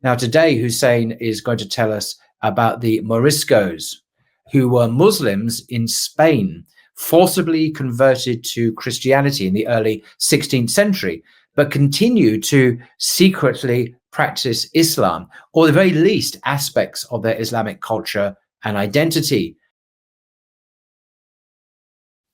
Now, today, Hussein is going to tell us about the Moriscos, who were Muslims in Spain, forcibly converted to Christianity in the early 16th century, but continue to secretly practice Islam, or the very least aspects of their Islamic culture and identity.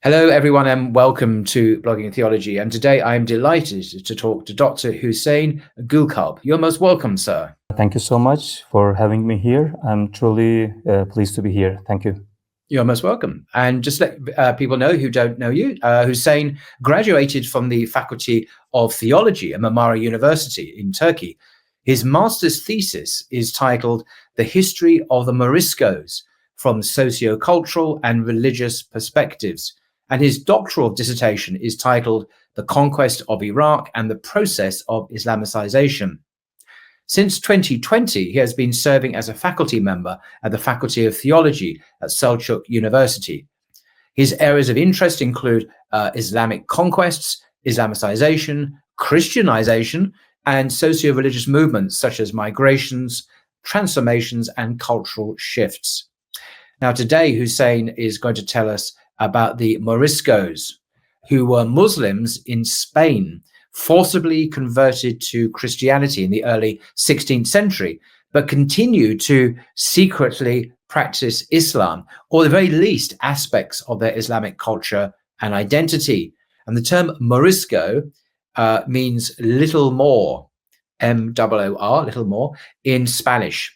Hello, everyone, and welcome to Blogging in Theology. And today I am delighted to talk to Dr. Hüseyin Gökalp. You're most welcome, sir. Thank you so much for having me here. I'm truly pleased to be here. Thank you. You're most welcome. And just let people know who don't know you, Hussein graduated from the Faculty of Theology at Marmara University in Turkey. His master's thesis is titled The History of the Moriscos from Sociocultural and Religious Perspectives. And his doctoral dissertation is titled The Conquest of Iraq and the Process of Islamicization. Since 2020, he has been serving as a faculty member at the Faculty of Theology at Selçuk University. His areas of interest include Islamic conquests, Islamicization, Christianization, and socio-religious movements such as migrations, transformations, and cultural shifts. Now, today, Hussein is going to tell us about the Moriscos, who were Muslims in Spain, forcibly converted to Christianity in the early 16th century, but continue to secretly practice Islam, or the very least aspects of their Islamic culture and identity. And the term Morisco means little more, M-O-O-R, little more, in Spanish,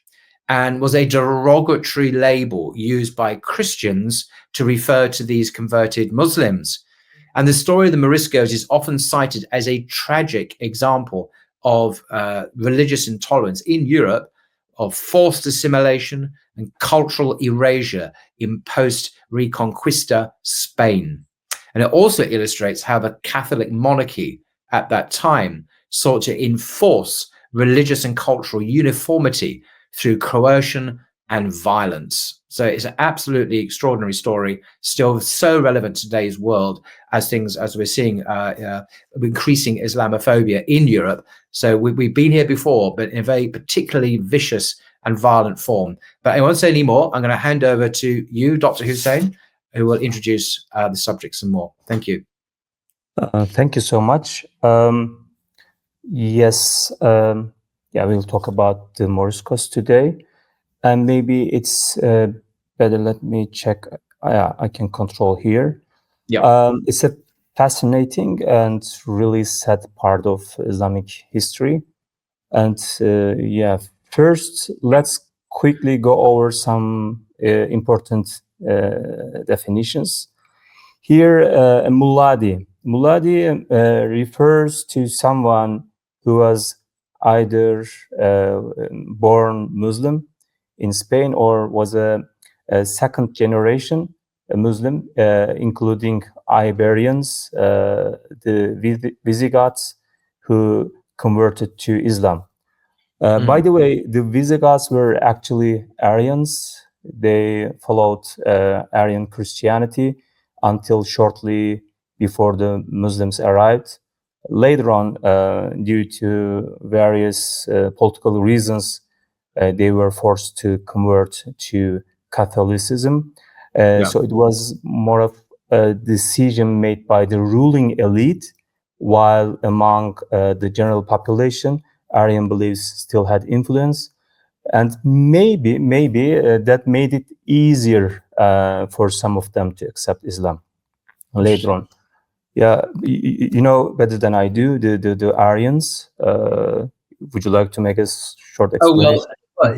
and was a derogatory label used by Christians to refer to these converted Muslims. And the story of the Moriscos is often cited as a tragic example of religious intolerance in Europe, of forced assimilation and cultural erasure in post-Reconquista Spain. And it also illustrates how the Catholic monarchy at that time sought to enforce religious and cultural uniformity through coercion and violence. So it's an absolutely extraordinary story, still so relevant to today's world as we're seeing increasing Islamophobia in Europe. So we've been here before, but in a very particularly vicious and violent form. But I won't say any more. I'm going to hand over to you, Dr. Hussein, who will introduce the subject some more. Thank you. Thank you so much. Yes, we'll talk about the Moriscos today. And maybe it's better, let me check. I can control here. Yeah. It's a fascinating and really sad part of Islamic history. And first, let's quickly go over some important definitions. Here, Muladi. Muladi refers to someone who was either born Muslim in Spain or was a second generation Muslim, including Iberians, the Visigoths who converted to Islam. By the way, the Visigoths were actually Arians. They followed Arian Christianity until shortly before the Muslims arrived. Later on, due to various political reasons, they were forced to convert to Catholicism. So it was more of a decision made by the ruling elite, while among the general population, Arian beliefs still had influence. And maybe that made it easier for some of them to accept Islam later on. Yeah, you know better than I do the Aryans. Would you like to make a short explanation?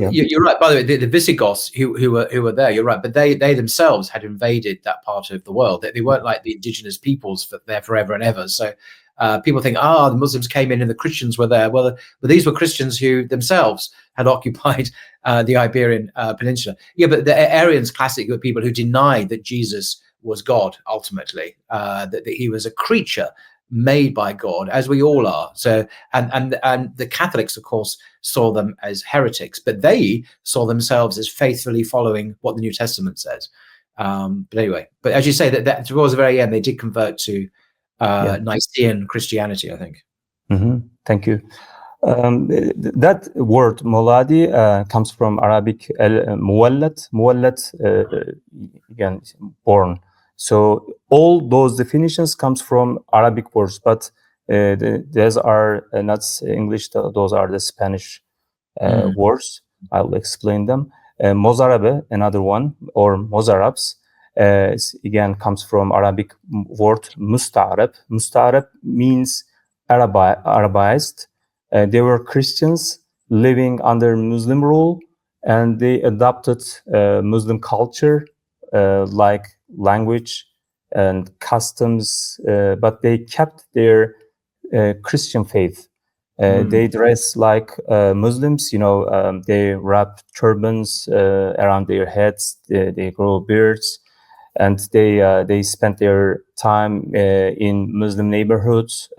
You're right. By the way, the Visigoths who were there, you're right. But they themselves had invaded that part of the world. They weren't like the indigenous peoples there forever and ever. So people think, the Muslims came in and the Christians were there. Well, these were Christians who themselves had occupied the Iberian Peninsula. Yeah, but the Aryans classically were people who denied that Jesus was God ultimately, that he was a creature made by God, as we all are. So, and the Catholics, of course, saw them as heretics, but they saw themselves as faithfully following what the New Testament says. But anyway, but as you say, that towards the very end, they did convert to Nicene Christianity, I think. Thank you. That word Moladi comes from Arabic muwallat. Muwallat, again, born. So all those definitions comes from Arabic words, but those are not English. Those are the Spanish words. I'll explain them. Mozarabe, another one, or Mozarabs, again comes from Arabic word Musta'arab. Musta'arab means Arabized. They were Christians living under Muslim rule, and they adopted Muslim culture, like language and customs, but they kept their Christian faith. They dress like Muslims, they wrap turbans around their heads, they grow beards, and they spend their time in Muslim neighborhoods.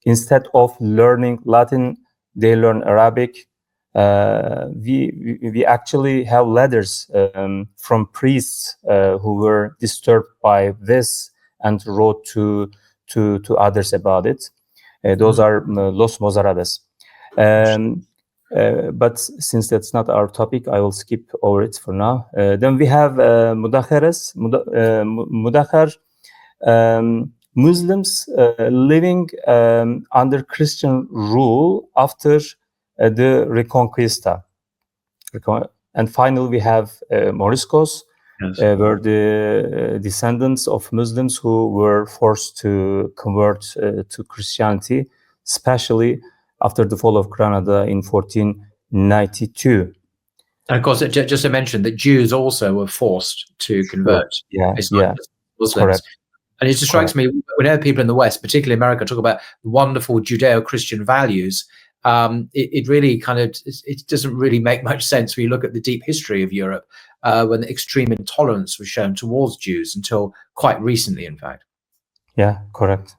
Instead of learning Latin, they learn Arabic. We actually have letters from priests who were disturbed by this and wrote to others about it. Those are Los Mozarabes. But since that's not our topic, I will skip over it for now. Then we have Mudakhares. Mudakhar, Muslims living under Christian rule after the Reconquista. And finally, we have Moriscos, were the descendants of Muslims who were forced to convert to Christianity, especially after the fall of Granada in 1492. And of course, just to mention that Jews also were forced to convert. Yeah, it's not just Muslims. Correct. And it just strikes me, whenever people in the West, particularly America, talk about wonderful Judeo-Christian values, it really it doesn't really make much sense when you look at the deep history of Europe, when extreme intolerance was shown towards Jews until quite recently, in fact. Yeah, correct.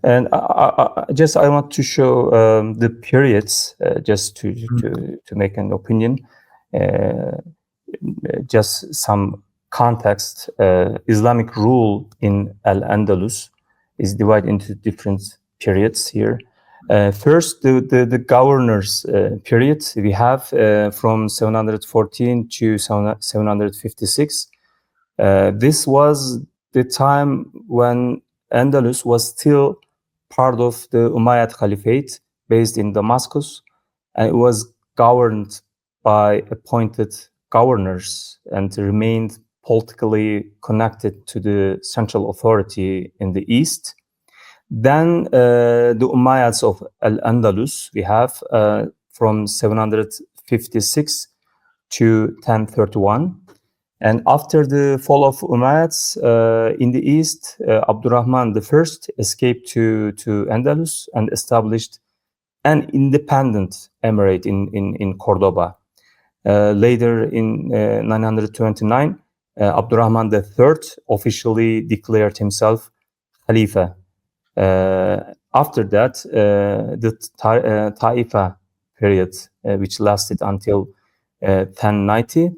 And I want to show the periods, just to make an opinion, just some context. Islamic rule in al-Andalus is divided into different periods here. First, the governors period we have from 714 to 756. This was the time when Andalus was still part of the Umayyad Caliphate based in Damascus, and it was governed by appointed governors and remained politically connected to the central authority in the east. Then the Umayyads of al-Andalus we have from 756 to 1031. And after the fall of Umayyads in the east, Abdurrahman I escaped to Andalus and established an independent emirate in Cordoba. Later in 929, Abdurrahman III officially declared himself Khalifa. After that, the Taifa period, which lasted until 1090,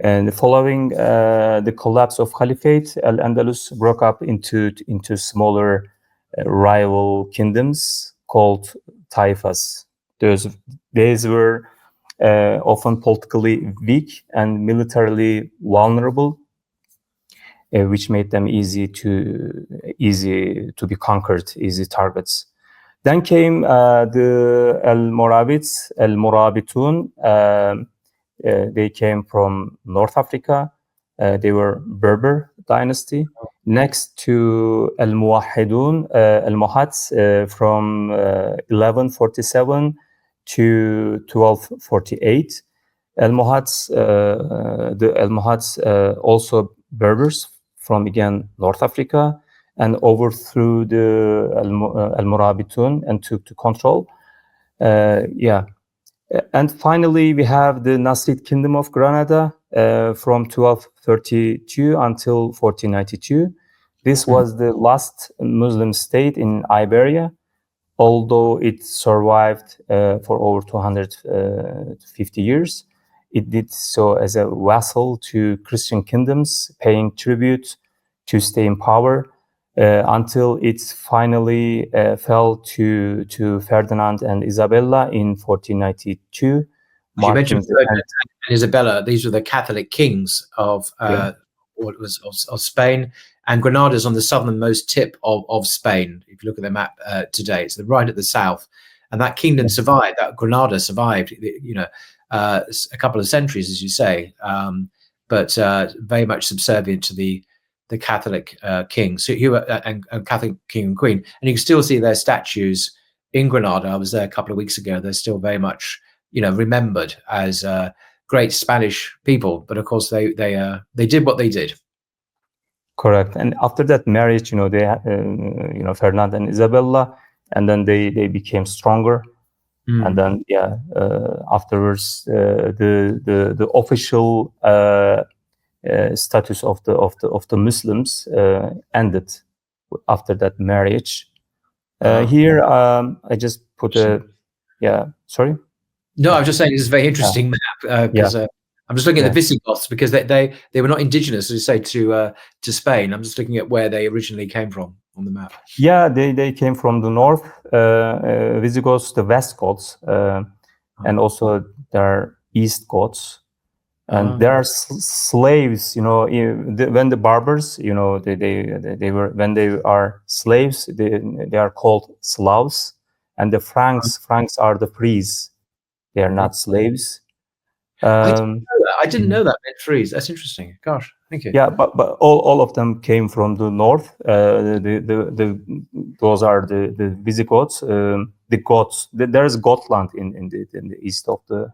and following the collapse of Caliphate, Al-Andalus broke up into smaller rival kingdoms called Taifas. These were often politically weak and militarily vulnerable, which made them easy to be conquered, easy targets. Then came the Al-Morabids, Al-Morabitun. They came from North Africa. They were Berber dynasty. Next to Al-Muwahhidun, Al-Muhads from 1147 to 1248. Al-Muhads, the Al-Muhads also Berbers from, again, North Africa, and overthrew the Al-Murabitun and took to control. And finally, we have the Nasrid Kingdom of Granada from 1232 until 1492. This was the last Muslim state in Iberia, although it survived for over 250 years. It did so as a vassal to Christian kingdoms, paying tribute to stay in power. until it finally fell to Ferdinand and Isabella in 1492. You mentioned The Ferdinand end. and Isabella. These were the Catholic kings of what was of Spain, and Granada is on the southernmost tip of Spain. If you look at the map today, it's right at the south, and that kingdom survived. That Granada survived. A couple of centuries, as you say, but very much subservient to the Catholic kings who and Catholic king and queen, and you can still see their statues in Granada. I was there a couple of weeks ago. They're still very much remembered as great Spanish people, but of course they did what they did. Correct. And after that marriage, they Ferdinand and Isabella, and then they became stronger. And then afterwards the official status of the Muslims ended after that marriage. Here I just put sorry. No, I was just saying this is a very interesting map because I'm just looking at the Visigoths because they were not indigenous, as you say, to Spain. I'm just looking at where they originally came from on the map. Yeah, they came from the north, Visigoths, the West Goths, and also their East Goths. And there are slaves, when the barbers, they were, when they are slaves, they are called Slavs, and the Franks are the frees. They are not slaves. I didn't know that meant frees. That's interesting. Gosh, thank you. Yeah, but all of them came from the north. Those are the Visigoths, the Goths. There is Gotland in the east of the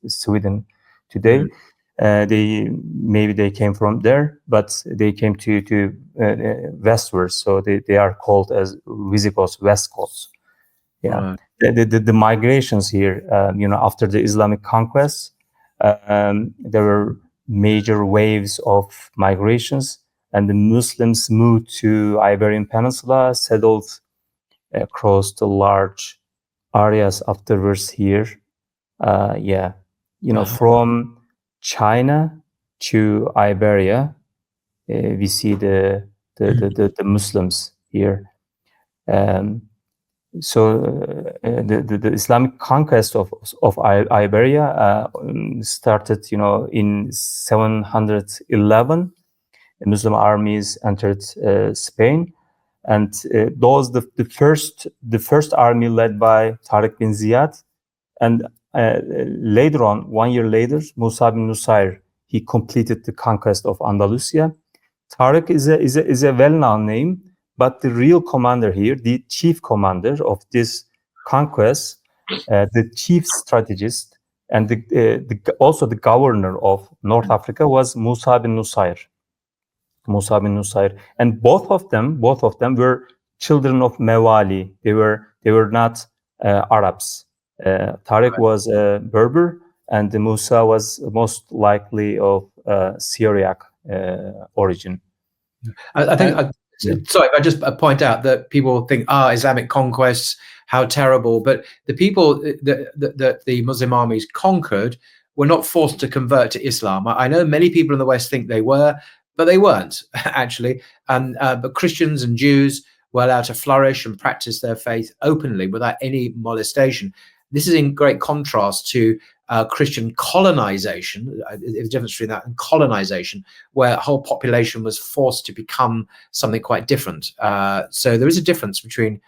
Sweden today. They came from there, but they came to westwards, so they are called as Visigoths, West Goths. Yeah, the migrations here, after the Islamic conquest, there were major waves of migrations, and the Muslims moved to Iberian Peninsula, settled across the large areas afterwards here. From China to Iberia, we see the Muslims here. So the Islamic conquest of Iberia started, in 711. The Muslim armies entered Spain, and the first army led by Tariq bin Ziyad, and later on, 1 year later, Musa bin Nusayr, he completed the conquest of Andalusia. Tariq is a well-known name, but the real commander here, the chief commander of this conquest, the chief strategist, and also the governor of North Africa was Musa bin Nusayr. And both of them were children of Mewali. They were not Arabs. Tariq was a Berber, and Musa was most likely of Syriac origin. I think. Sorry, I just point out that people think, Islamic conquests, how terrible. But the people that the Muslim armies conquered were not forced to convert to Islam. I know many people in the West think they were, but they weren't actually. But Christians and Jews were allowed to flourish and practice their faith openly without any molestation. This is in great contrast to Christian colonization, the difference between that and colonization, where a whole population was forced to become something quite different. So there is a difference between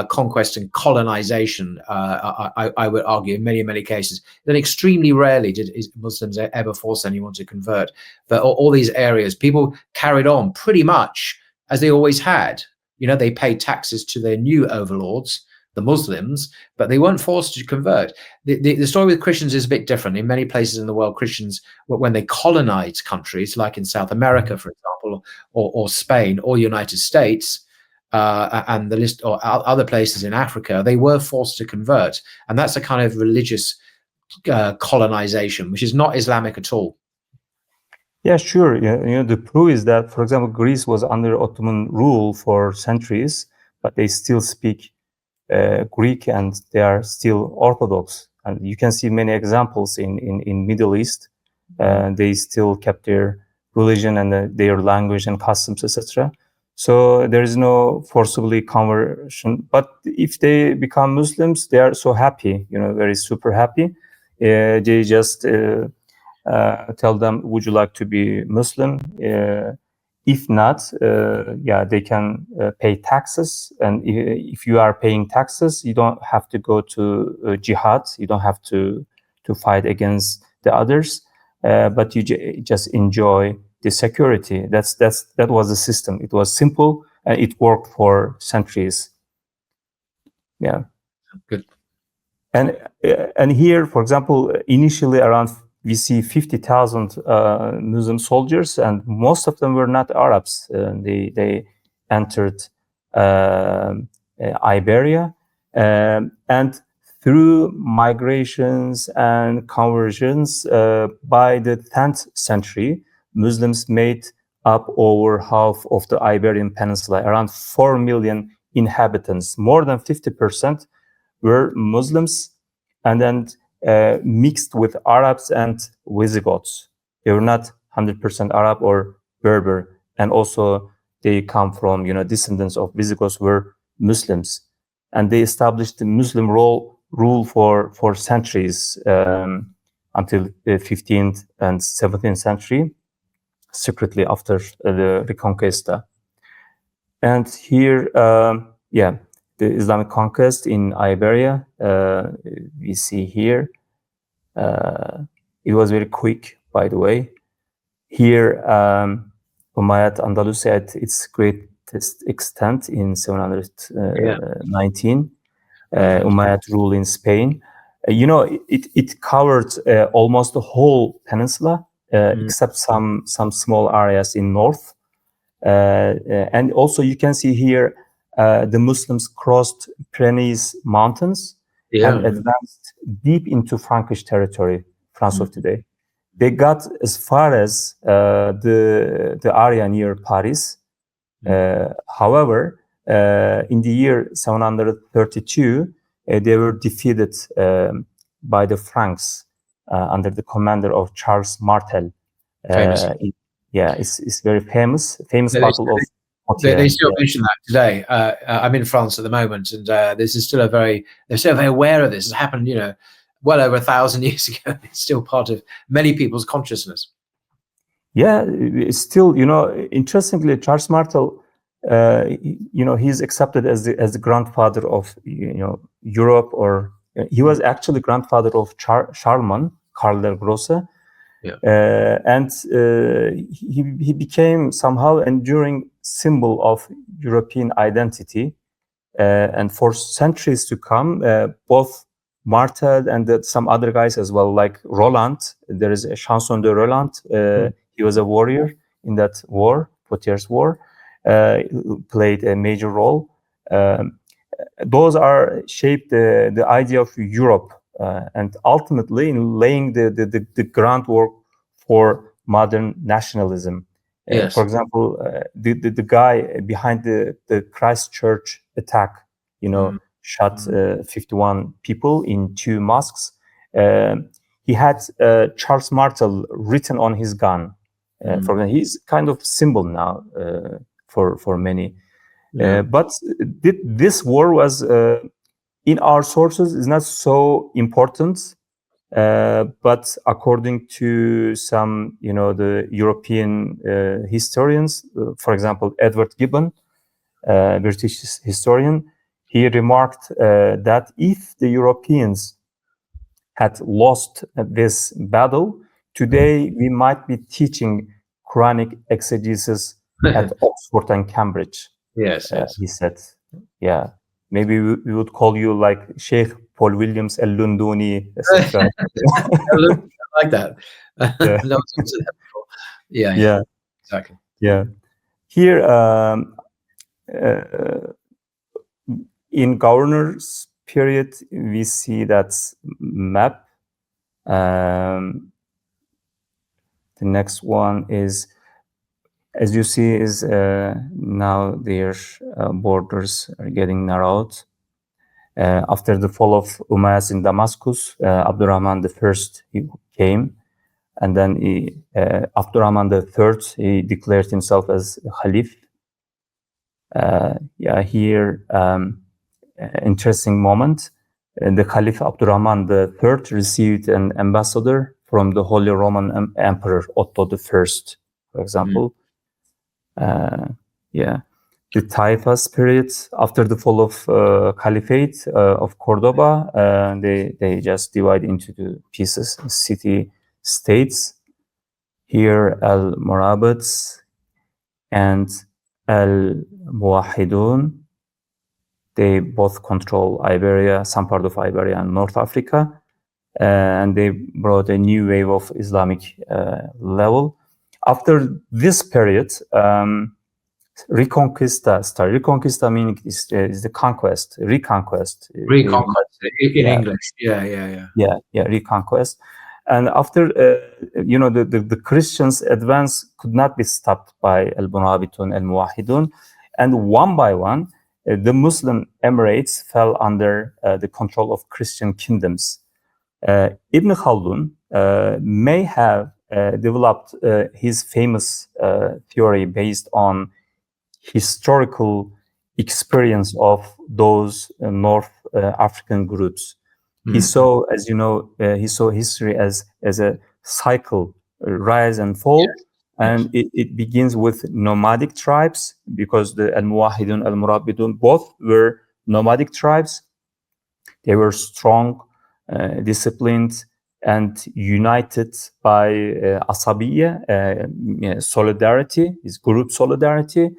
conquest and colonization, I would argue, in many cases. Then extremely rarely did Muslims ever force anyone to convert. But all these areas, people carried on pretty much as they always had. They paid taxes to their new overlords, the Muslims, but they weren't forced to convert. The story with Christians is a bit different. In many places in the world, Christians, when they colonized countries, like in South America, for example, or Spain or United States, and the list, or other places in Africa, they were forced to convert. And that's a kind of religious colonization, which is not Islamic at all. Yeah, sure. The proof is that, for example, Greece was under Ottoman rule for centuries, but they still speak Greek, and they are still Orthodox. And you can see many examples in Middle East. They still kept their religion and their language and customs, etc. So there is no forcibly conversion. But if they become Muslims, they are so happy, very super happy. They just tell them, would you like to be Muslim? If not, they can pay taxes. And if you are paying taxes, you don't have to go to jihad. You don't have to fight against the others, but you just enjoy the security. That was the system. It was simple and it worked for centuries. Yeah. Good. And here, for example, initially around we see 50,000 Muslim soldiers, and most of them were not Arabs. They entered Iberia, and through migrations and conversions, by the 10th century, Muslims made up over half of the Iberian Peninsula, around 4 million inhabitants. More than 50% were Muslims, and then mixed with Arabs and Visigoths. They were not 100% Arab or Berber, and also they come from, descendants of Visigoths were Muslims, and they established the Muslim rule for centuries until the 15th and 17th century, secretly after the Reconquista. And here, the Islamic conquest in Iberia, we see here. It was very quick, by the way. Here, Umayyad Andalus at its greatest extent in 719. Umayyad rule in Spain. It covered almost the whole peninsula, except some small areas in north. And also you can see here the Muslims crossed Pyrenees mountains and advanced deep into Frankish territory, France of today. They got as far as the area near Paris. However, in the year 732, they were defeated by the Franks under the commander of Charles Martel. Famous. It's very famous battle of. They still mention that today. I'm in France at the moment, and they're still very aware of this. It happened, well over 1,000 years ago. It's still part of many people's consciousness. Yeah, it's still, interestingly, Charles Martel, he's accepted as the grandfather of, Europe, or he was actually grandfather of Charlemagne, Karl der Grosse. Yeah. And he became somehow enduring symbol of European identity. And for centuries to come, both Martel and some other guys as well, like Roland, there is a Chanson de Roland. He was a warrior in that war, Poitiers War, who played a major role. Those are shaped the idea of Europe, and ultimately in laying the groundwork for modern nationalism. Yes. For example, the guy behind the Christchurch attack, shot 51 people in 2 mosques. He had Charles Martel written on his gun. He's kind of symbol now for many. Yeah. But this war was, in our sources, is not so important. But according to some, the European historians, for example, Edward Gibbon, British historian, he remarked that if the Europeans had lost this battle, today we might be teaching Quranic exegesis at Oxford and Cambridge. Yes. He said, yeah, maybe we would call you like Sheikh Paul Williams al-Lunduni, etc. I like that. Yeah, exactly. Yeah. Here, in governor's period, we see that map. The next one is, as you see, is now their borders are getting narrowed. After the fall of Umayyads in Damascus, Abdurrahman I he came, and then Abdurrahman III he declared himself as Khalif. Here, interesting moment. The Caliph Abdurrahman III received an ambassador from the Holy Roman Emperor Otto I, for example. The Taifas period, after the fall of Caliphate of Cordoba, they just divide into the pieces, city-states. Here, Al-Murabids and Al-Muwahidun, they both control Iberia, some part of Iberia and North Africa, and they brought a new wave of Islamic level. After this period, Reconquista started. Reconquista meaning is the conquest, reconquest. Reconquest in English. Yeah. Reconquest. And after, the Christians' advance could not be stopped by Al-Munabitun, Al-Muwahidun. And one by one, the Muslim emirates fell under the control of Christian kingdoms. Ibn Khaldun may have developed his famous theory based on historical experience of those North African groups. He saw, as you know, history as a cycle, rise and fall, and it begins with nomadic tribes, because the Al-Muwahidun, Al-Murabidun, both were nomadic tribes. They were strong, disciplined, and united by asabiyya, solidarity, is group solidarity.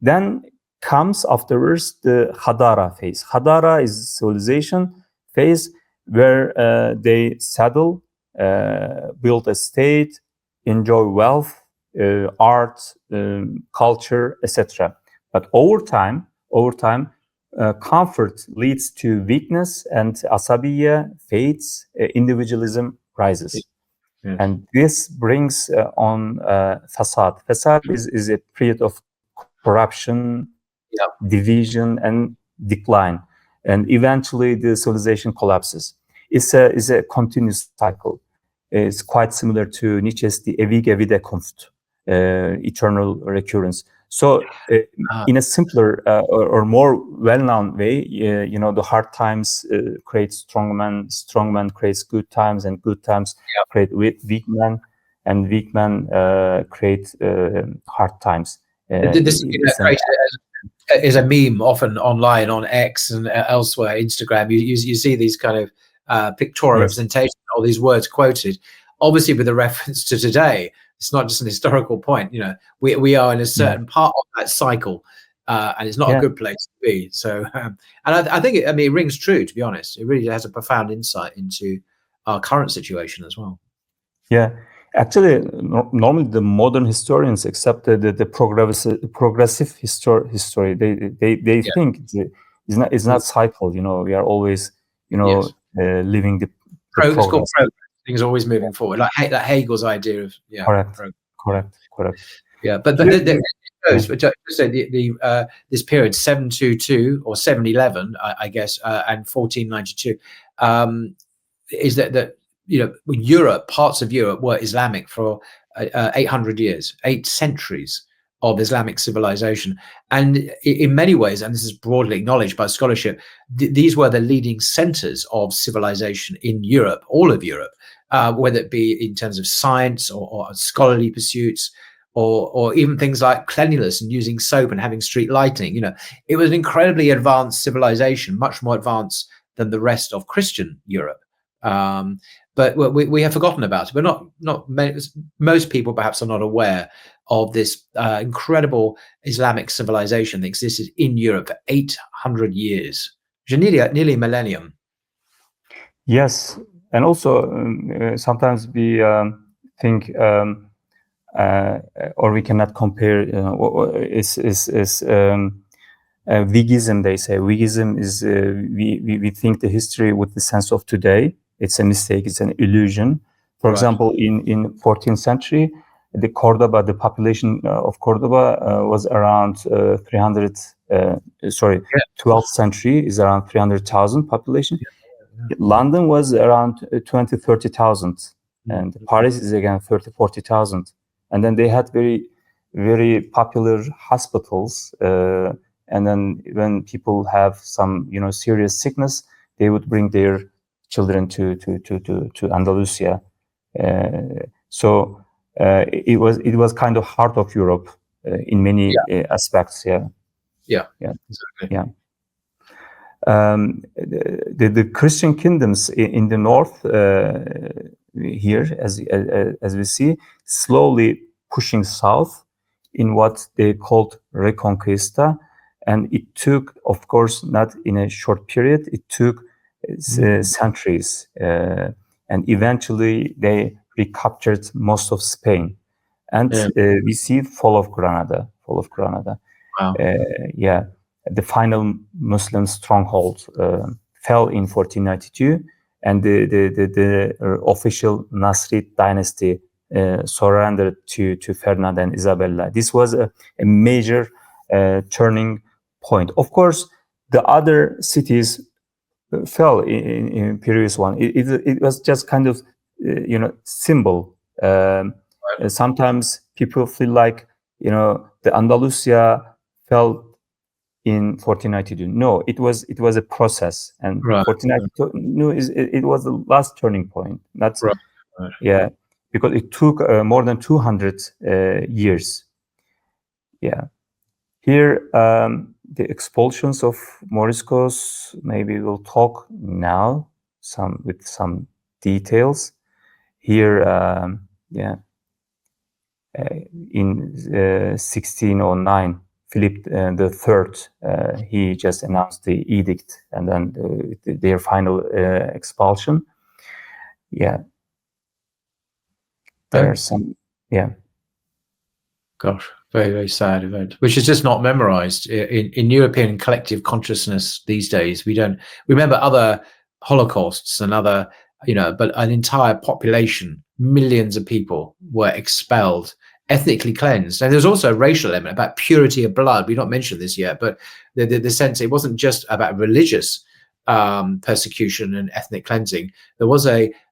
Then comes afterwards the Hadara phase. Hadara is civilization phase, where they settle, build a state, enjoy wealth, art, culture, etc. But over time, comfort leads to weakness, and asabiyya fades, individualism rises. Yes. And this brings on fasad. Fasad is a period of corruption, division, and decline. And eventually the civilization collapses. It's a continuous cycle. It's quite similar to Nietzsche's the ewige Wiederkunft, eternal recurrence. So in a simpler or more well-known way, the hard times create strong men creates good times, and good times create weak men, and weak men create hard times. This is a meme often online on X and elsewhere, Instagram. You see these kind of pictorial representations, all these words quoted, obviously with a reference to today. It's not just an historical point. We are in a certain part of that cycle, and it's not a good place to be. So, and I think it rings true, to be honest. It really has a profound insight into our current situation as well. Yeah. Actually, normally the modern historians accept the progressive history. They think it's not cycle. We are always living the progress. Things are always moving forward. Like that Hegel's idea of correct. Yeah, but this period 722 or 711, I guess, and 1492, is that Europe, parts of Europe were Islamic for 800 years, 8 centuries of Islamic civilization. And in many ways, and this is broadly acknowledged by scholarship, these were the leading centers of civilization in Europe, all of Europe, whether it be in terms of science or scholarly pursuits, or even things like cleanliness and using soap and having street lighting. It was an incredibly advanced civilization, much more advanced than the rest of Christian Europe. But we have forgotten about it. But not most people perhaps are not aware of this incredible Islamic civilization that existed in Europe for 800 years, nearly a millennium. Yes, and also sometimes we think, or we cannot compare. Whiggism, they say. Whiggism is we think the history with the sense of today. It's a mistake. It's an illusion. For example, in 14th century, the population of Cordoba was around 300. 12th century is around 300,000 population. London was around 20,000-30,000, and Paris is again 30,000-40,000. And then they had very, very popular hospitals, and then when people have some serious sickness, they would bring their children to Andalusia. So it was kind of heart of Europe in many aspects. Yeah, exactly. Yeah. The Christian kingdoms in the north here, as we see, slowly pushing south in what they called Reconquista, and it took, of course, not in a short period. It took centuries, and eventually they recaptured most of Spain, and we see fall of Granada. Wow. The final Muslim stronghold fell in 1492, and the official Nasrid dynasty surrendered to Ferdinand and Isabella. This was a major turning point. Of course, the other cities fell in previous one. It was just kind of symbol. Sometimes people feel like the Andalusia fell in 1492. No, it was a process, and 1492 it was the last turning point. That's because it took more than 200 years. Here the expulsions of Moriscos, maybe we'll talk now with some details here. In 1609, Philip III, he just announced the edict, and then their final expulsion. There are some. Gosh, very, very sad event, which is just not memorized in European collective consciousness these days. We don't remember other Holocausts and other, but an entire population, millions of people were expelled, ethnically cleansed. And there's also a racial element about purity of blood. We've not mentioned this yet, but the sense it wasn't just about religious persecution and ethnic cleansing. There was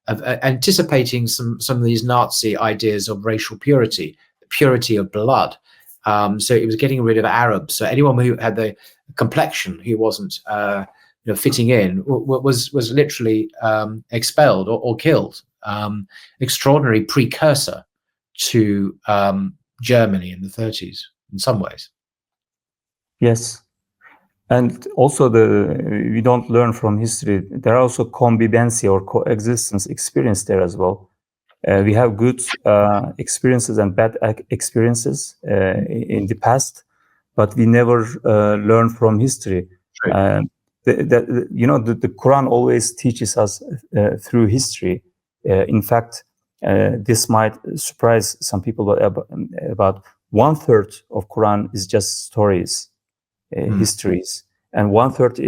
anticipating some of these Nazi ideas of racial purity of blood. So it was getting rid of Arabs. So anyone who had the complexion who wasn't fitting in was literally expelled or killed. Extraordinary precursor to Germany in the 30s in some ways. Yes. And also we don't learn from history. There are also convivencia or coexistence experience there as well. We have good experiences and bad experiences in the past, but we never learn from history. The Quran always teaches us through history. In fact, this might surprise some people, but about 1/3 of Quran is just stories, histories, and 1/3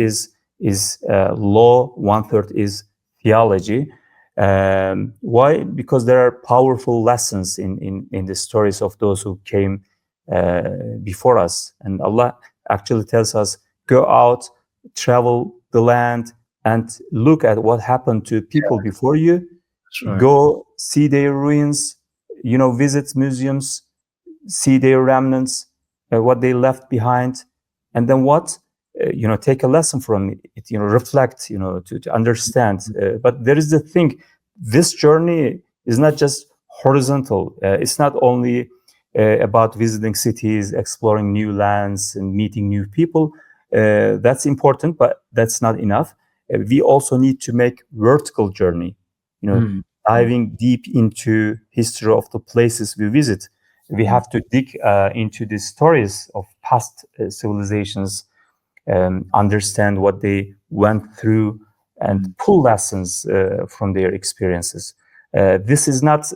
is law, 1/3 is theology. Why? Because there are powerful lessons in the stories of those who came before us, and Allah actually tells us, go out, travel the land, and look at what happened to people before you. Go see their ruins, visit museums, see their remnants, what they left behind, and then take a lesson from it, reflect, to understand. But there is the thing, this journey is not just horizontal. It's not only about visiting cities, exploring new lands, and meeting new people. That's important, but that's not enough. We also need to make vertical journey, diving deep into history of the places we visit. We have to dig into the stories of past civilizations, understand what they went through, and pull lessons from their experiences. This is not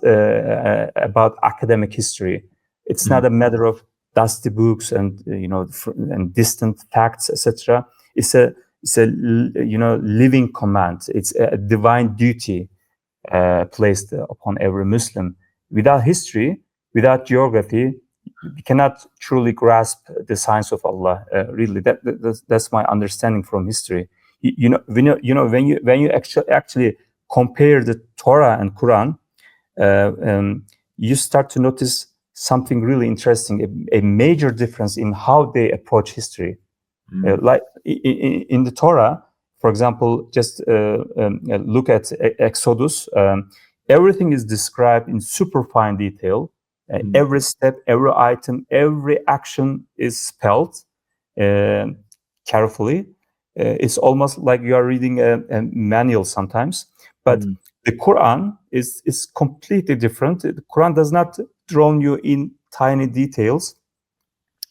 about academic history. It's not a matter of dusty books and and distant facts, etc. It's a living command. It's a divine duty placed upon every Muslim. Without history, without geography, we cannot truly grasp the science of Allah. Really, that's my understanding from history. When you actually compare the Torah and Quran, you start to notice something really interesting. A major difference in how they approach history. Like in the Torah, for example, just look at Exodus. Everything is described in super fine detail. Every step, every item, every action is spelled carefully. It's almost like you are reading a manual sometimes. But the Quran is completely different. The Quran does not drown you in tiny details.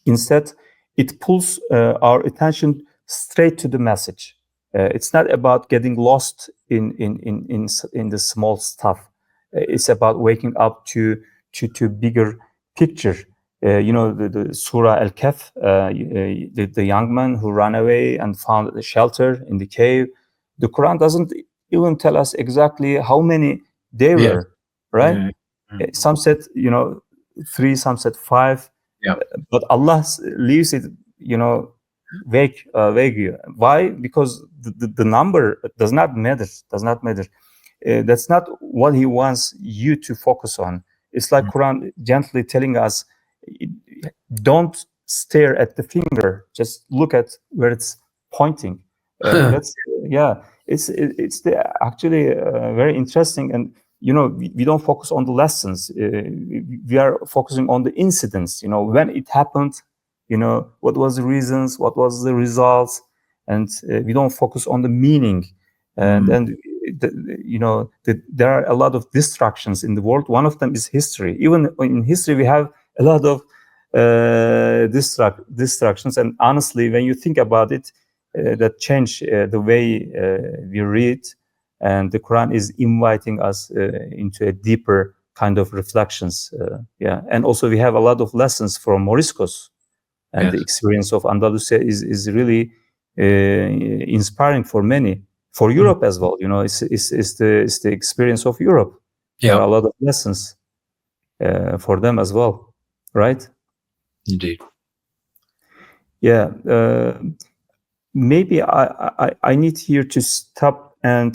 Instead, it pulls our attention straight to the message. It's not about getting lost in the small stuff. It's about waking up to bigger picture. The Surah Al-Kahf, the young man who ran away and found a shelter in the cave. The Quran doesn't even tell us exactly how many they were, right? Some said, 3, some said 5. But Allah leaves it, vague. Why? Because the number does not matter. That's not what He wants you to focus on. It's like Quran gently telling us, don't stare at the finger. Just look at where it's pointing. It's actually very interesting. And we don't focus on the lessons. We are focusing on the incidents. When it happened, what was the reasons, what was the results, and we don't focus on the meaning. And then there are a lot of distractions in the world. One of them is history. Even in history, we have a lot of distractions. And honestly, when you think about it, that change the way we read. And the Quran is inviting us into a deeper kind of reflections. And also we have a lot of lessons from Moriscos, and the experience of Andalusia is really inspiring for many, for Europe as well. It's the experience of Europe. There are a lot of lessons for them as well, right? Indeed. Yeah. Maybe I need here to stop and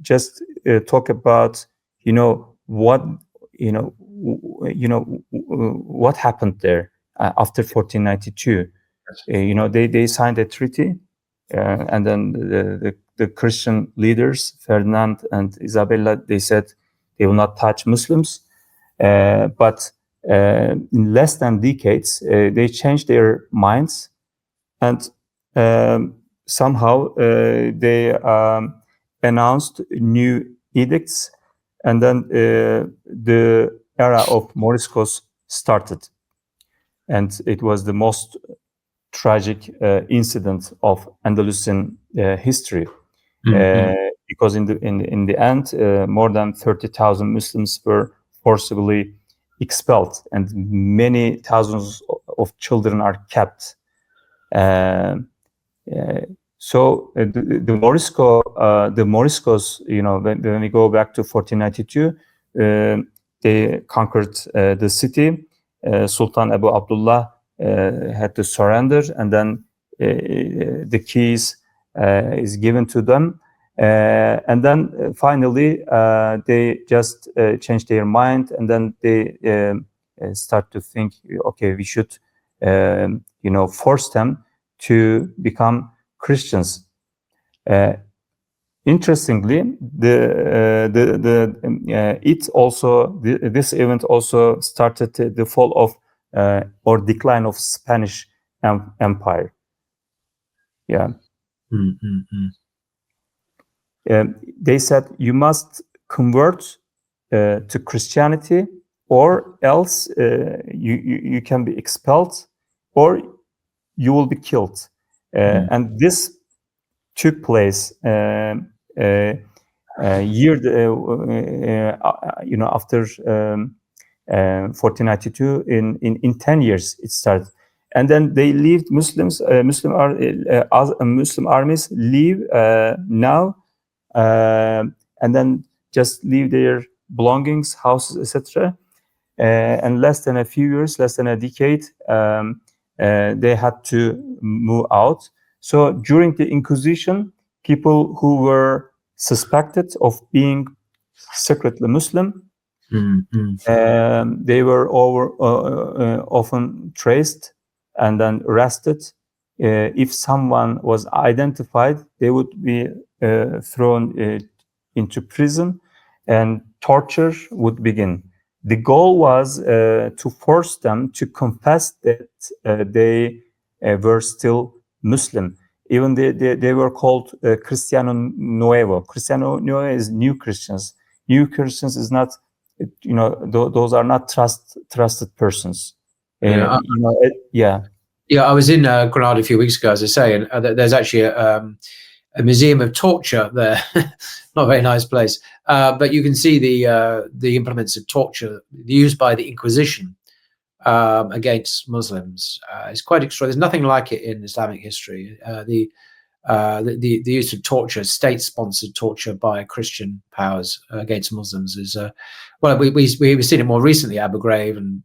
just talk about what what happened there after 1492. They signed a treaty, and then the Christian leaders, Ferdinand and Isabella, they said they will not touch Muslims. But in less than decades, they changed their minds, and somehow they announced new edicts, and then the era of Moriscos started. And it was the most tragic incident of Andalusian history, because in the end, more than 30,000 Muslims were forcibly expelled, and many thousands of children are kept. So the Moriscos, when we go back to 1492, they conquered the city. Sultan Abu Abdullah had to surrender, and then the keys is given to them. And then finally, they just changed their mind, and then they start to think, okay, we should, force them to become Christians. Interestingly, this event also started the fall of or decline of Spanish Empire. They said you must convert to Christianity, or else you can be expelled, or you will be killed. And this took place year after 1492. In 10 years it started, and then they leave Muslim armies leave now, and then just leave their belongings, houses, etc. And less than a few years, less than a decade, they had to move out. So during the Inquisition, people who were suspected of being secretly Muslim, they were often traced and then arrested if someone was identified, they would be thrown into prison, and torture would begin. The goal was to force them to confess that they were still Muslim. Even they were called Cristiano Nuevo. Cristiano Nuevo is new Christians. New Christians is not, those are not trusted persons. Yeah. Yeah, I was in Granada a few weeks ago, as I say, and there's actually a museum of torture there. Not a very nice place, but you can see the implements of torture used by the Inquisition against Muslims. It's quite extraordinary. There's nothing like it in Islamic history. The use of torture, state-sponsored torture by Christian powers against Muslims is well, we've seen it more recently, Abu Ghraib, and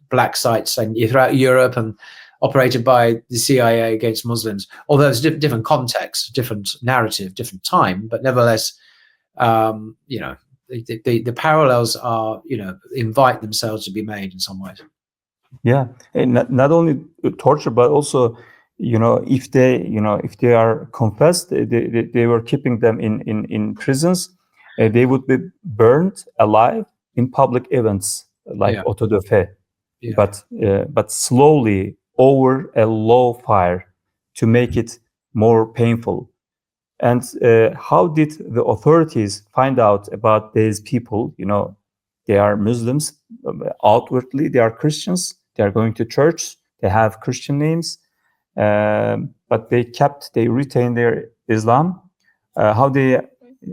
black sites throughout Europe, and operated by the CIA against Muslims. Although it's different context, different narrative, different time, but nevertheless, the parallels are invite themselves to be made in some ways. Yeah, and not only torture, but also if they are confessed, they were keeping them in prisons. They would be burned alive in public events like auto de fe, but slowly over a low fire to make it more painful. And how did the authorities find out about these people? They are Muslims. Outwardly, they are Christians. They are going to church. They have Christian names, but they retain their Islam. How they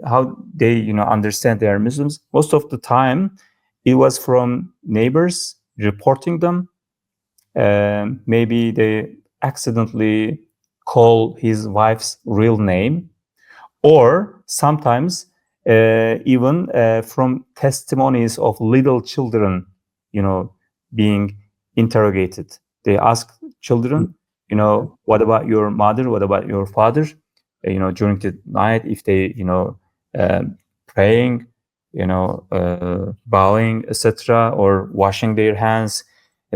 understand they are Muslims? Most of the time, it was from neighbors reporting them. Maybe they accidentally call his wife's real name, or sometimes even from testimonies of little children, being interrogated. They ask children, what about your mother? What about your father? During the night, if they, praying, bowing, etc., or washing their hands.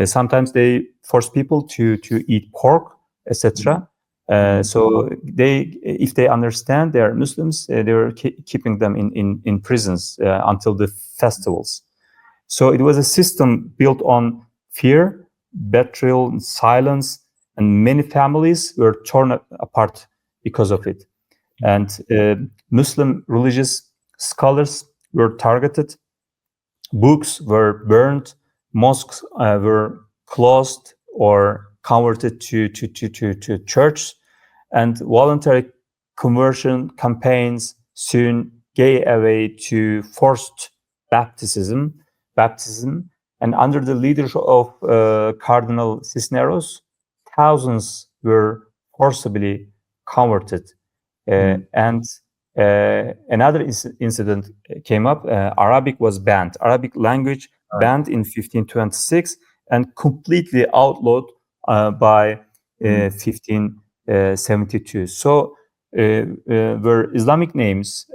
Sometimes they force people to eat pork, etc. So if they understand they are Muslims, they were keeping them in prisons until the festivals. So it was a system built on fear, betrayal, and silence, and many families were torn apart because of it. And Muslim religious scholars were targeted, books were burned, mosques were closed or converted to church, and voluntary conversion campaigns soon gave way to forced baptism. And under the leadership of Cardinal Cisneros, thousands were forcibly converted. And another incident came up. Arabic was banned. Arabic language banned in 1526 and completely outlawed by 1572. So were Islamic names,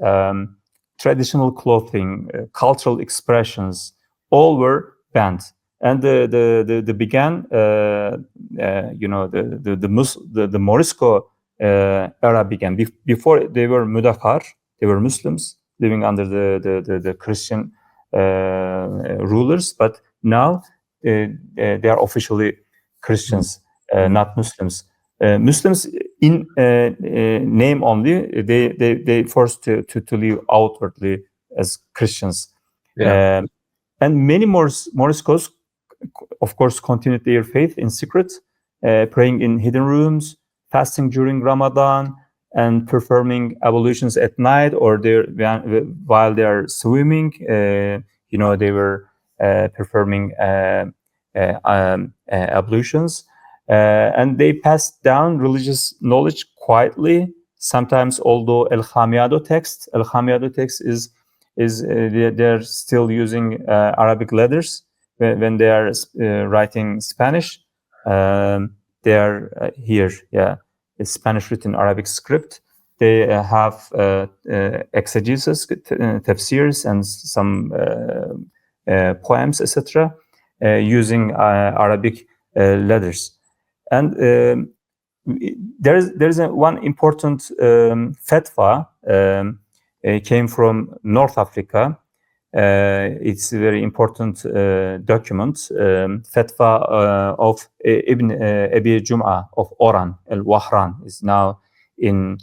traditional clothing, cultural expressions, all were banned. And the began, the Morisco era began. Before they were Mudafar, they were Muslims living under the Christian rulers, but now they are officially Christians, not Muslims. Muslims in name only, they forced to live outwardly as Christians. And many Moriscos, of course, continued their faith in secret, praying in hidden rooms, fasting during Ramadan, and performing ablutions at night, or while they are swimming. They were performing ablutions, and they passed down religious knowledge quietly. Sometimes, although El Hamiado text is they're still using Arabic letters when they are writing Spanish. They are here, it's Spanish written Arabic script. They have exegesis, tafsirs, and some poems, etc., using Arabic letters. And there is one important fatwa came from North Africa. It's a very important document, fatwa of Ibn Abi Jum'a of Oran, al-Wahran, is now in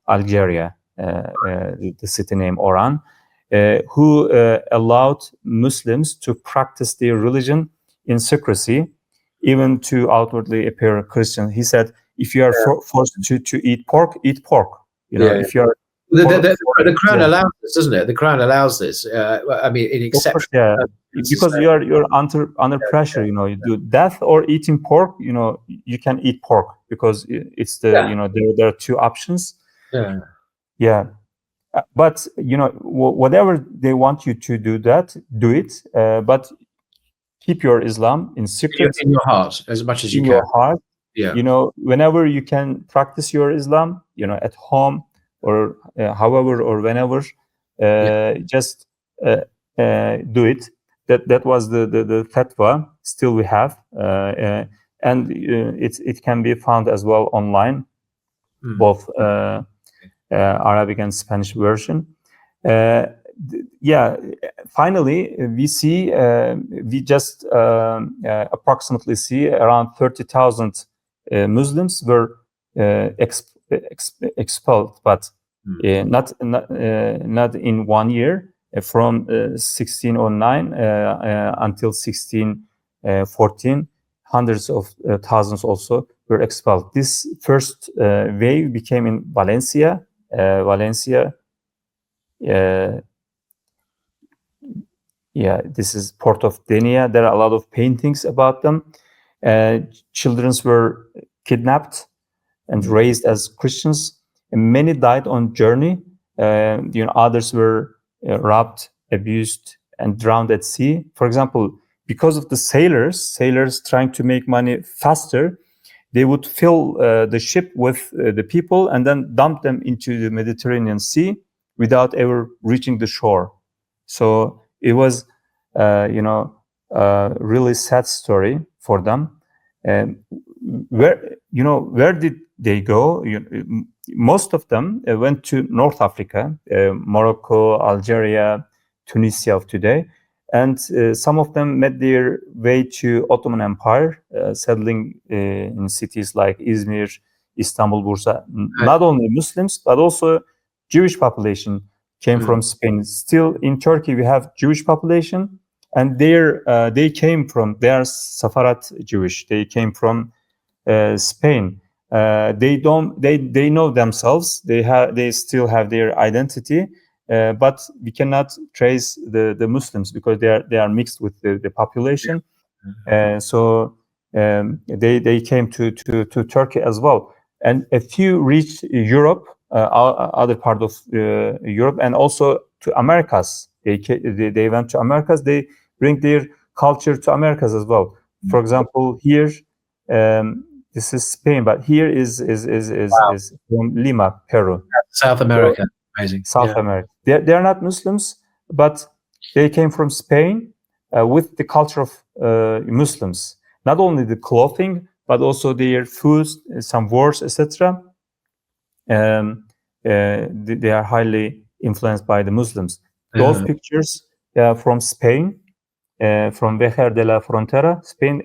Algeria, the city name Oran, who allowed Muslims to practice their religion in secrecy, even to outwardly appear Christian. He said, if you are forced to eat pork, eat pork. You know, if you are the crown allows this, doesn't it? The crown allows this. I mean, in exceptional because you're under pressure. You know, you do death or eating pork. You know, you can eat pork because it's the you know there are two options. Yeah. But you know, whatever they want you to do, do it. But keep your Islam in secret, in your heart, as much as you can. Your heart. Yeah. You know, whenever you can practice your Islam, you know, at home or however or whenever, just do it. That was the fatwa. Still, we have, and it can be found as well online, both Arabic and Spanish version. Yeah. Finally, we see we just approximately see around 30,000 Muslims were expelled, but not in 1 year. From 1609 until 1614, hundreds of thousands also were expelled. This first wave became in Valencia. Yeah, this is Port of Denia. There are a lot of paintings about them. Children were kidnapped and raised as Christians, and many died on journey. You know, others were robbed, abused, and drowned at sea. For example, because of the sailors trying to make money faster, they would fill the ship with the people and then dump them into the Mediterranean Sea without ever reaching the shore. So it was, you know, a really sad story for them. And where did they go? Most of them went to North Africa, Morocco, Algeria, Tunisia of today, and some of them made their way to Ottoman Empire, settling in cities like Izmir, Istanbul, Bursa. Not only Muslims, but also Jewish population came from Spain. Still in Turkey, we have Jewish population, and they are Sepharad Jewish. They came from Spain. They know themselves. They still have their identity, but we cannot trace the Muslims because they are mixed with the population. So they came to Turkey as well, and a few reached Europe, other part of Europe, and also to Americas. They went to Americas. They bring their culture to Americas as well. For example, here. This is Spain, but here is from Lima, Peru. South America, amazing. South America. They are not Muslims, but they came from Spain with the culture of Muslims. Not only the clothing, but also their foods, some words, etc. They are highly influenced by the Muslims. Those pictures from Spain, from Vejer de la Frontera, Spain,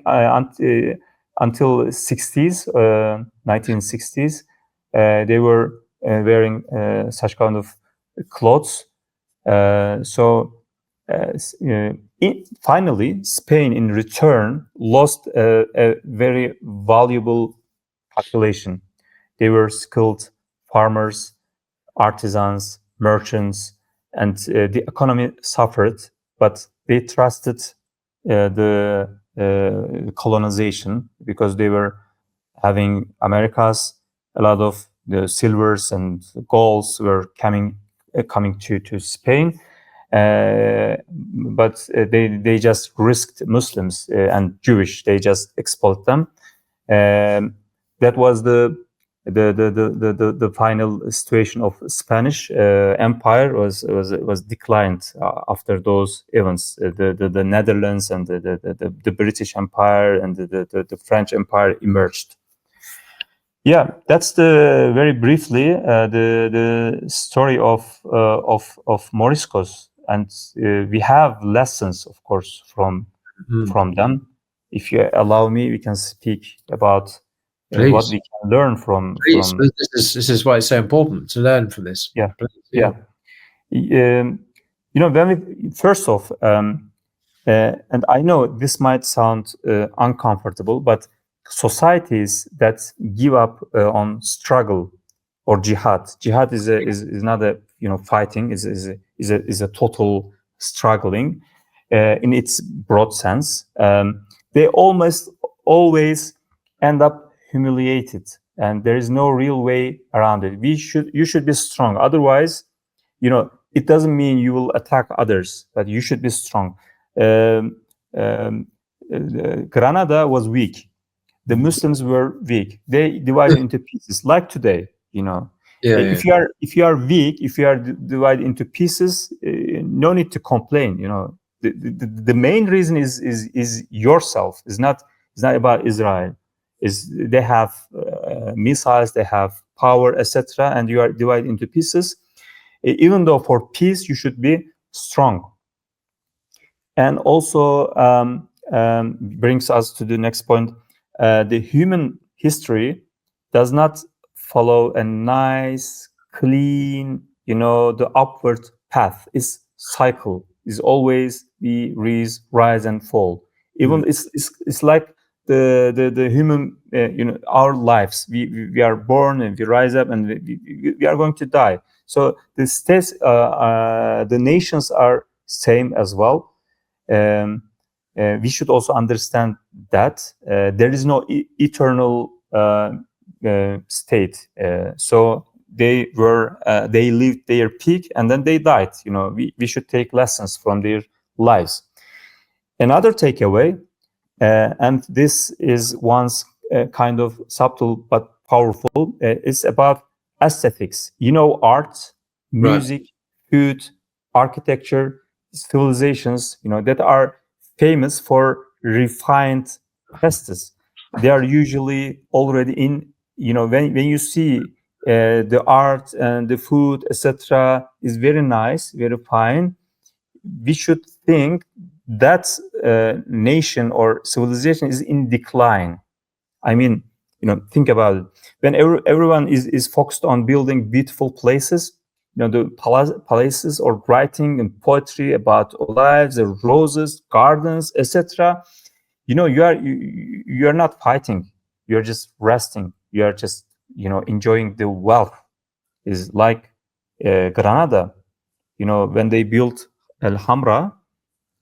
until 1960s, they were wearing such kind of clothes. Finally, Spain in return lost a very valuable population. They were skilled farmers, artisans, merchants, and the economy suffered, but they trusted the colonization because they were having Americas. A lot of the silvers and golds were coming to Spain, but they just risked Muslims and Jewish. They just expelled them. That was the the final situation of Spanish Empire was declined after those events. The Netherlands and the British Empire and the French Empire emerged. Yeah, that's very briefly the story of Moriscos, and we have lessons, of course, from them. If you allow me, we can speak about what we can learn from. This is why it's so important to learn from this. Yeah, please, when we first off, and I know this might sound uncomfortable, but societies that give up on struggle or jihad is not a fighting, is a total struggling in its broad sense. They almost always end up humiliated, and there is no real way around it. You should be strong, otherwise it doesn't mean you will attack others, but you should be strong. Granada was weak. The Muslims were weak. They divided into pieces, like today. If you are weak, if you are divided into pieces, no need to complain. The main reason is yourself. It's not about Israel. They have missiles, they have power, etc., and you are divided into pieces. Even though for peace you should be strong. And also brings us to the next point. The human history does not follow a nice, clean, the upward path. It's cycle. Is always be rise and fall. Even it's like the human, our lives. We are born and we rise up and we are going to die. So the states, the nations are same as well. We should also understand that there is no eternal state. So they lived their peak and then they died. We should take lessons from their lives. Another takeaway, and this is once kind of subtle but powerful, is about aesthetics. Art, music, food, architecture, civilizations, that are famous for refined tastes. They are usually already in, when you see the art and the food, etc., is very nice, very fine. We should think that nation or civilization is in decline. I mean, think about it. When everyone is focused on building beautiful places, the palaces, or writing and poetry about olives, the roses, gardens, etc. You are not fighting. You are just resting. You are just enjoying the wealth. Is like Granada. When they built Alhambra,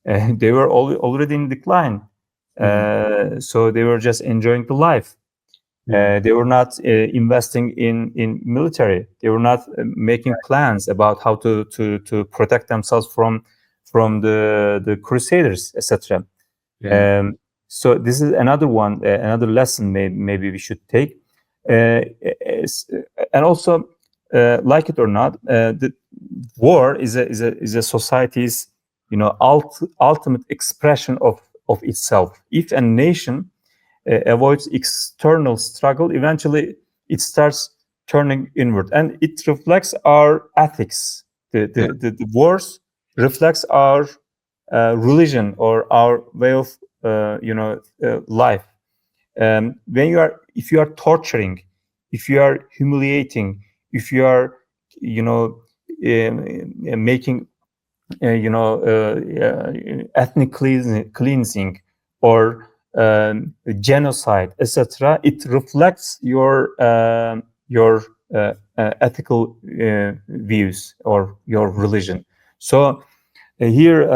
they were already in decline. So they were just enjoying the life. They were not investing in military. They were not making plans about how to protect themselves from the Crusaders, etc. So this is another one, another lesson maybe we should take. And also, like it or not, the war is a society's ultimate expression of itself. If a nation avoids external struggle, eventually it starts turning inward, and it reflects our ethics. The wars reflects our religion or our way of life. If you are torturing, if you are humiliating, if you are making ethnic cleansing or genocide, etc., it reflects your ethical views or your religion. So here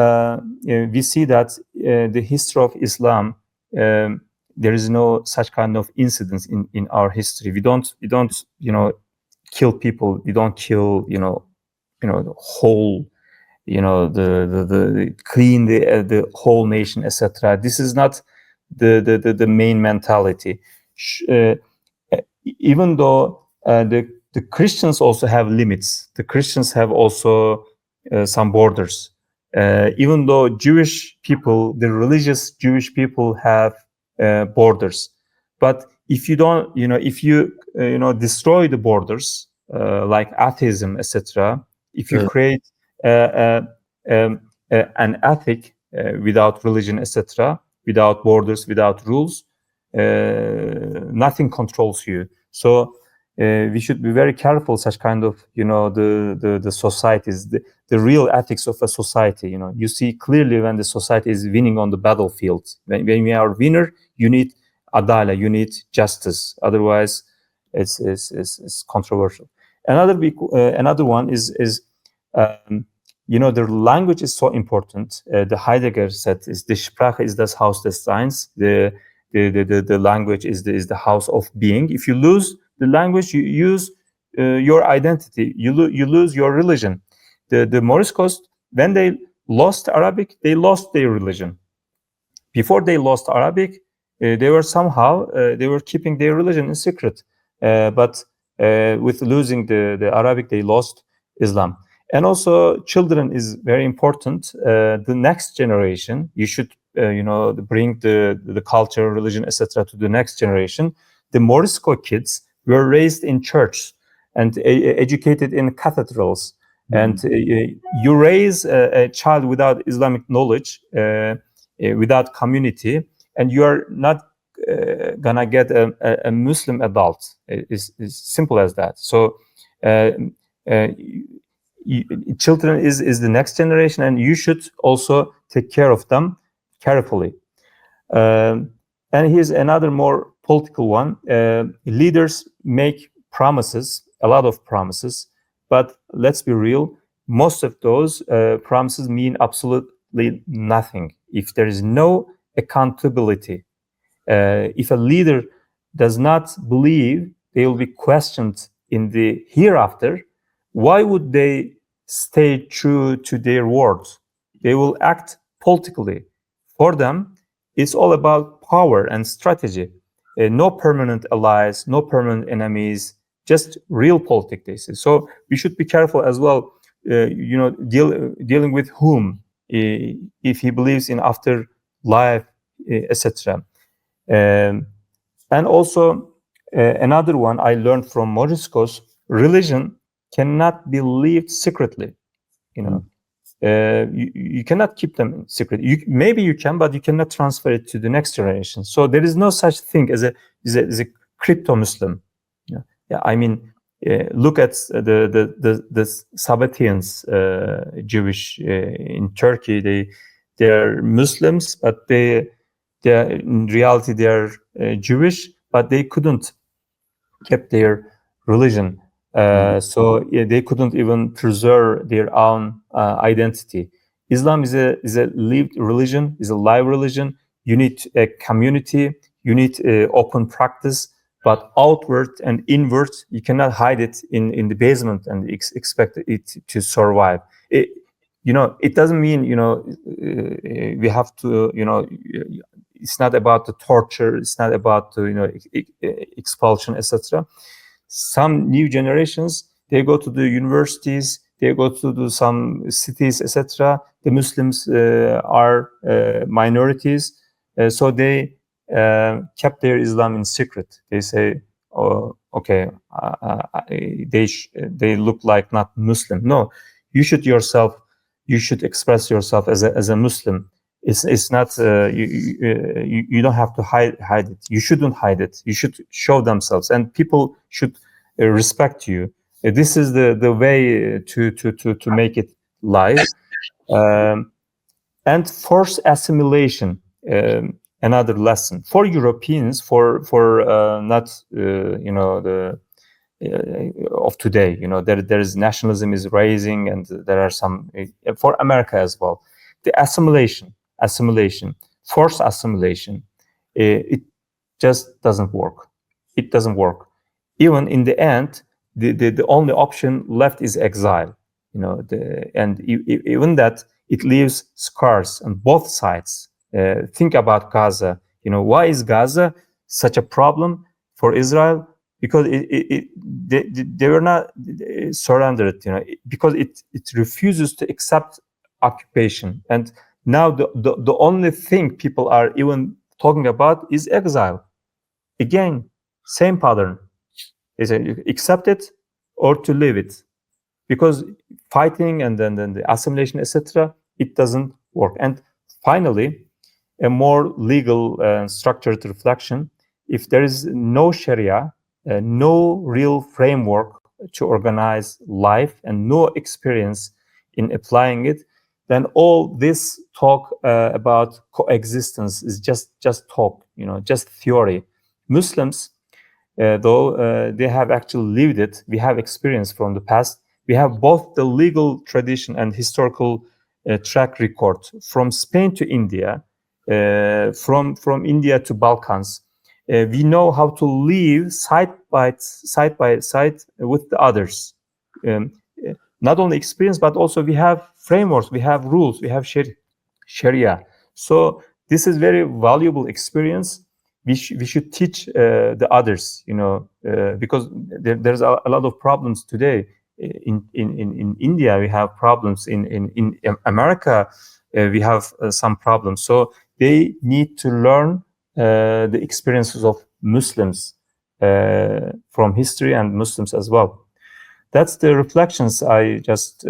we see that the history of Islam, there is no such kind of incidents in our history. We don't kill people. We don't kill the whole the clean the whole nation, etc. This is not the main mentality. even though the Christians also have limits, the Christians have also some borders. Even though Jewish people, the religious Jewish people have borders, but if you don't, if you destroy the borders, like atheism, etc., if you create an ethic without religion, etc., without borders, without rules, nothing controls you. So we should be very careful such kind of the societies, the real ethics of a society. You see clearly when the society is winning on the battlefield. When we are winner, you need adala, you need justice. Otherwise, it's controversial. Another one is the language is so important. The Heidegger said, "Is die Sprache ist das Haus des Seins." The language is the house of being. If you lose the language, you use your identity. You lose your religion. The Moriscos, when they lost Arabic, they lost their religion. Before they lost Arabic, they were somehow they were keeping their religion in secret. But with losing the Arabic, they lost Islam. And also, children is very important. The next generation, you should bring the culture, religion, etc. to the next generation. The Morisco kids were raised in church and educated in cathedrals. And you raise a child without Islamic knowledge, without community, and you are not gonna get a Muslim adult. It's simple as that. So children is the next generation, and you should also take care of them carefully. And here's another more political one. Leaders make promises, a lot of promises, but let's be real, most of those promises mean absolutely nothing if there is no accountability. If a leader does not believe they will be questioned in the hereafter, why would they stay true to their words? They will act politically. For them, it's all about power and strategy. No permanent allies, no permanent enemies, just real politics. So we should be careful as well, dealing with whom, if he believes in afterlife, etc. And also another one I learned from Moriscos: religion cannot be lived secretly. You cannot keep them secret. Maybe you can, but you cannot transfer it to the next generation. So there is no such thing as a crypto Muslim. Yeah, I mean, look at the Sabbateans, Jewish in Turkey. They are Muslims, but they in reality they are Jewish, but they couldn't keep their religion. So they couldn't even preserve their own identity. Islam is a lived religion, is a live religion. You need a community, you need open practice, but outward and inward, you cannot hide it in the basement and expect it to survive. It doesn't mean we have to it's not about the torture, it's not about expulsion, etc. Some new generations, they go to the universities, they go to some cities, etc. The Muslims are minorities, so they kept their Islam in secret. They say, "Oh, okay, they look like not Muslim." No, you should express yourself as a Muslim. It's not you don't have to hide it. You shouldn't hide it. You should show themselves, and people should respect you. This is the way to make it live. And forced assimilation, another lesson for Europeans, for not the of today. There is nationalism is rising, and there are some for America as well. The assimilation, forced assimilation, it just doesn't work. It doesn't work. Even in the end, the only option left is exile. And even that, it leaves scars on both sides. Think about Gaza. Why is Gaza such a problem for Israel? because they were not surrendered, because it refuses to accept occupation. And now the only thing people are even talking about is exile. Again, same pattern. Is accept it or to leave it, because fighting and then the assimilation, etc., it doesn't work. And finally, a more legal structured reflection: if there is no Sharia, no real framework to organize life, and no experience in applying it, then all this talk about coexistence is just talk, just theory. Muslims, though they have actually lived it, we have experience from the past. We have both the legal tradition and historical track record from Spain to India, from India to Balkans. We know how to live side by side with the others. Not only experience, but also we have frameworks, we have rules, we have Sharia. So this is very valuable experience. We should teach the others, because there's a lot of problems today. In India, we have problems. In America, we have some problems. So they need to learn the experiences of Muslims from history, and Muslims as well. That's the reflections I just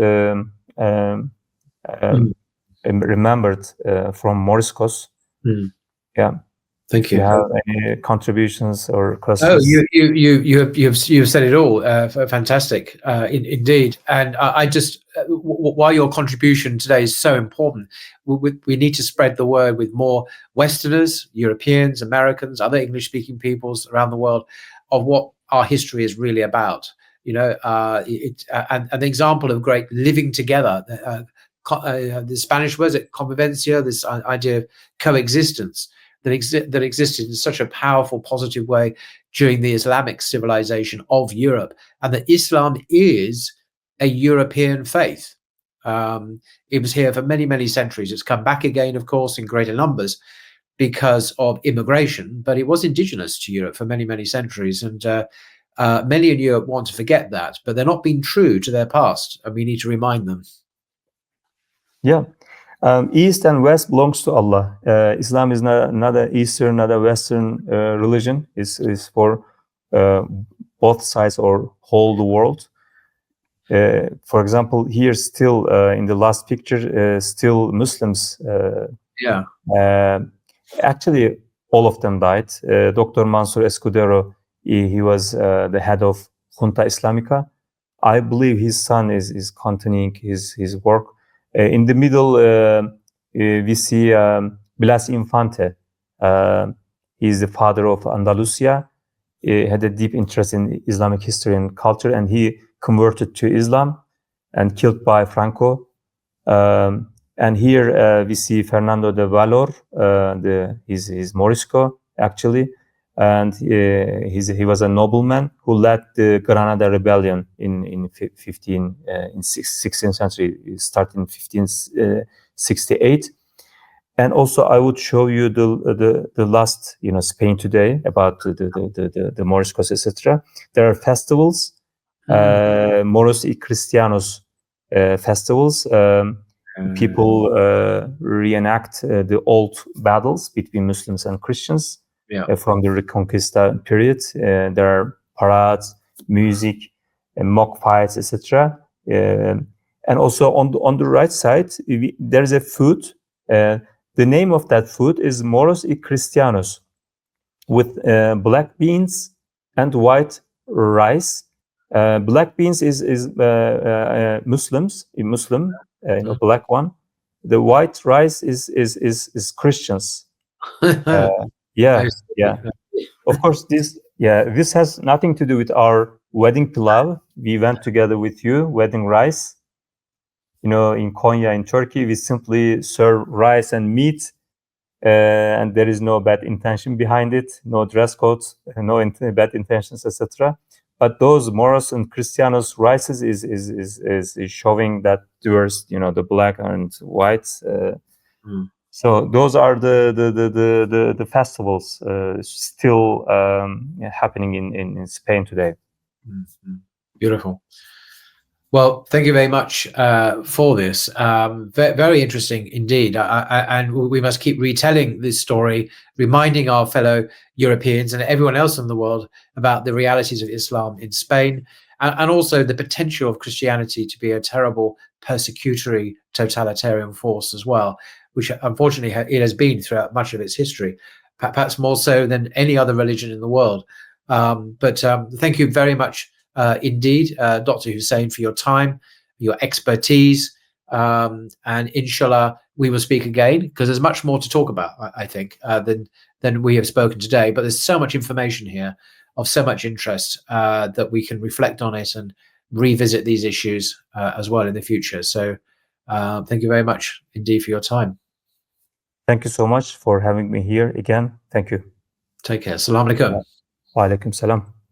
remembered from Moriscos. Yeah. Thank you. Do you have any contributions or questions? Oh, you've said it all. Fantastic, indeed. And I just, why your contribution today is so important. We need to spread the word with more Westerners, Europeans, Americans, other English-speaking peoples around the world of what our history is really about. And the example of great living together. The Spanish words, convivencia, this idea of coexistence. That existed in such a powerful, positive way during the Islamic civilization of Europe, and that Islam is a European faith. It was here for many, many centuries. It's come back again, of course, in greater numbers because of immigration, but it was indigenous to Europe for many, many centuries. And many in Europe want to forget that, but they're not being true to their past, and we need to remind them. Yeah. East and West belongs to Allah. Islam is not an Eastern, not a Western religion. Is for both sides or whole the world. For example, here still in the last picture, still Muslims. Actually, all of them died. Dr. Mansour Escudero, he was the head of Junta Islamica. I believe his son is continuing his work. In the middle, we see Blas Infante. He's the father of Andalusia. He had a deep interest in Islamic history and culture, and he converted to Islam and killed by Franco. And here we see Fernando de Valor. He's Morisco, actually. And he was a nobleman who led the Granada Rebellion in 16th century. It started in 1568. And also, I would show you the last, Spain today, about the Moriscos, etc. There are festivals, Moros y Cristianos festivals. People reenact the old battles between Muslims and Christians. From the Reconquista period. There are parades, music, and mock fights, etc. And also on the right side, there's a food. The name of that food is Moros y Cristianos, with black beans and white rice. Black beans is Muslims, a Muslim, black one. The white rice is Christians. Yeah. Of course, this has nothing to do with our wedding pilav. We went together with you, wedding rice. In Konya, in Turkey, we simply serve rice and meat, and there is no bad intention behind it, no dress codes, no bad intentions, etc. But those Moros and Cristianos rices is showing that towards the black and white. So those are the festivals still happening in Spain today. Beautiful. Well, thank you very much for this. Very interesting indeed. And we must keep retelling this story, reminding our fellow Europeans and everyone else in the world about the realities of Islam in Spain, and also the potential of Christianity to be a terrible persecutory totalitarian force as well, which unfortunately it has been throughout much of its history, perhaps more so than any other religion in the world. But thank you very much indeed, Dr. Hüseyin, for your time, your expertise, and inshallah we will speak again, because there's much more to talk about, I think, than we have spoken today. But there's so much information here of so much interest that we can reflect on it and revisit these issues as well in the future. So thank you very much indeed for your time. Thank you so much for having me here again. Thank you. Take care. Assalamu alaikum. Wa alaikum salam.